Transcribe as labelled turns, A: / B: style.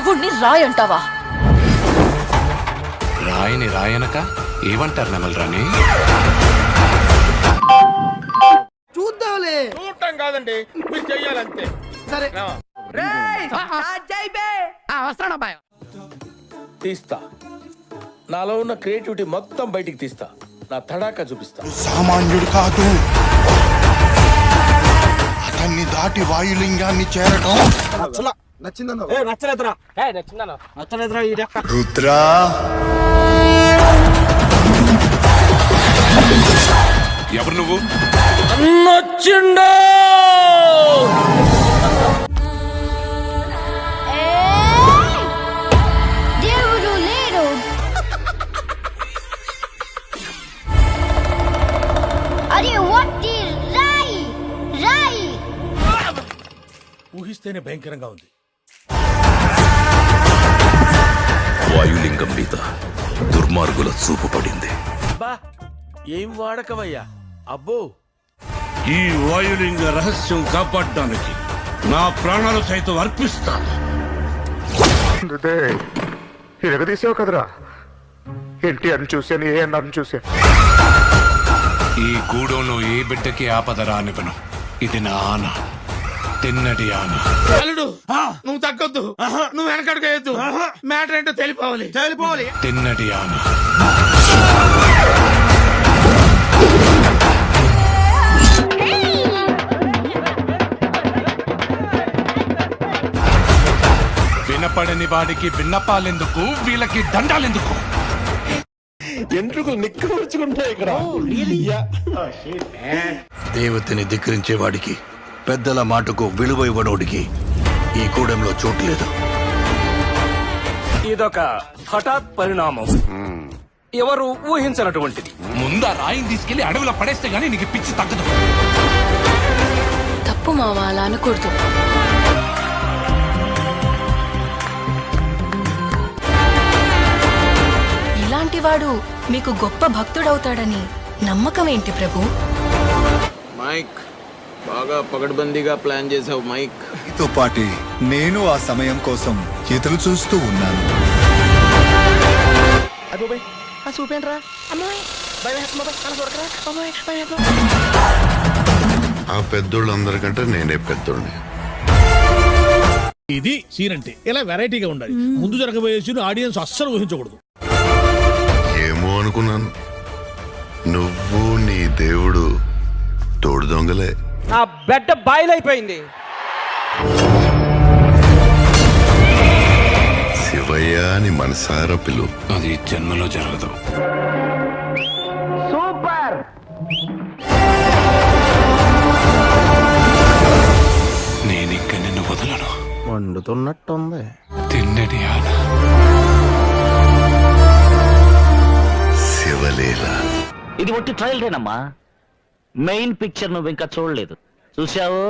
A: శివుణ్ణి రాయ్ అంటావా?
B: రాయని రాయనక ఏమంటారు నెమల్ రాని?
C: చూద్దాంలే.
D: చూడటం కాదండి, మీరు చెయ్యాలంతే.
C: సరే
D: తీస్తా, నాలో ఉన్న క్రియేటివిటీ మొత్తం బయటికి తీస్తా, నా తడాకా చూపిస్తా.
E: సామాన్యుడు కాదు, అతన్ని దాటి వాయులింగాన్ని చేరటం. రుద్రా
B: ఎవరు నువ్వు?
D: నచ్చిండో
F: దేవుడు లేడు. అరే వట్టి రాయి రాయి.
D: ఊహిస్తేనే భయంకరంగా ఉంది.
G: వాయులింగం మీద దుర్మార్గుల చూపు పడింది.
D: బా ఏం వాడకవయ్యా అబ్బో.
G: ఈ వాయులింగ రహస్యం కాపాడడానికి నా ప్రాణాలు సైతం అర్పిస్తాను.
E: ఎరగదీసావు కదరా, ఎన్టీఆర్ని చూశాను, ఏఎన్ఆర్ని చూశాను.
B: ఈ గూడెంలో ఏ బిడ్డకి ఆపద రానివ్వను. ఇది నా ఆన, తిన్నటి ఆన.
D: అల్లుడు నువ్వు తగ్గొద్దు, నువ్వు వెనకడుగేయద్దు. మ్యాటర్ ఏంటో తెలిపోవాలి.
B: తిన్నటి ఆన. వినపడని వాడికి విన్నపాలెందుకు, వీళ్ళకి దండాలెందుకు?
D: ఎంట్రుకలు నిక్కవచ్చుకుంటాయి ఇక్కడ.
G: దేవతని ధిక్కరించే వాడికి, పెద్దల మాటకు విలువ ఇవ్వనోడికి ఈ కూడెంలో చోటు లేదు.
H: ఇదొక హఠాత్ పరిణామం, ఎవరు ఊహించినటువంటిది.
B: ముందా రాయిని తీసుకెళ్లి అడవిలో పడేస్తే గానీ నీకు పిచ్చి తగ్గదు.
A: తప్పు మావా, అలా అనకూడదు. ఇలాంటి వాడు మీకు గొప్ప భక్తుడవుతాడని నమ్మకం ఏంటి ప్రభు?
I: మైక్ బాగా పగడ్బందీగా ప్లాన్ చేసావు మైక్.
E: తో పాటి నేను ఆ సమయం కోసం ఎదురు చూస్తూ ఉన్నాను.
G: ఆ పెద్దోళ్ళందరికంటే నేనే పెద్దోళ్ళని.
D: ఇది సీన్ అంటే ఇలా వెరైటీగా ఉండాలి. ముందు జరగబోయే సీన్ ఆడియన్స్ అస్సలు ఊహించకూడదు.
G: ఏమో అనుకున్నాను, నువ్వు నీ దేవుడు తోడు దొంగలే.
H: నా బెడ్డ బాయిలైపోయింది.
G: శివయ్య అని మనసారా పిలు.
B: అది జన్మలో జరగదు.
H: సూపర్.
B: నేనింక నిన్ను వదలను.
I: వండుతున్నట్టుంది.
B: తిన్నటి ఆన.
G: శివలీల.
H: ఇది ఒట్టి ట్రయల్ రేనమ్మా, మెయిన్ పిక్చర్ నువ్వు ఇంకా చూడలేదు. చూసావు?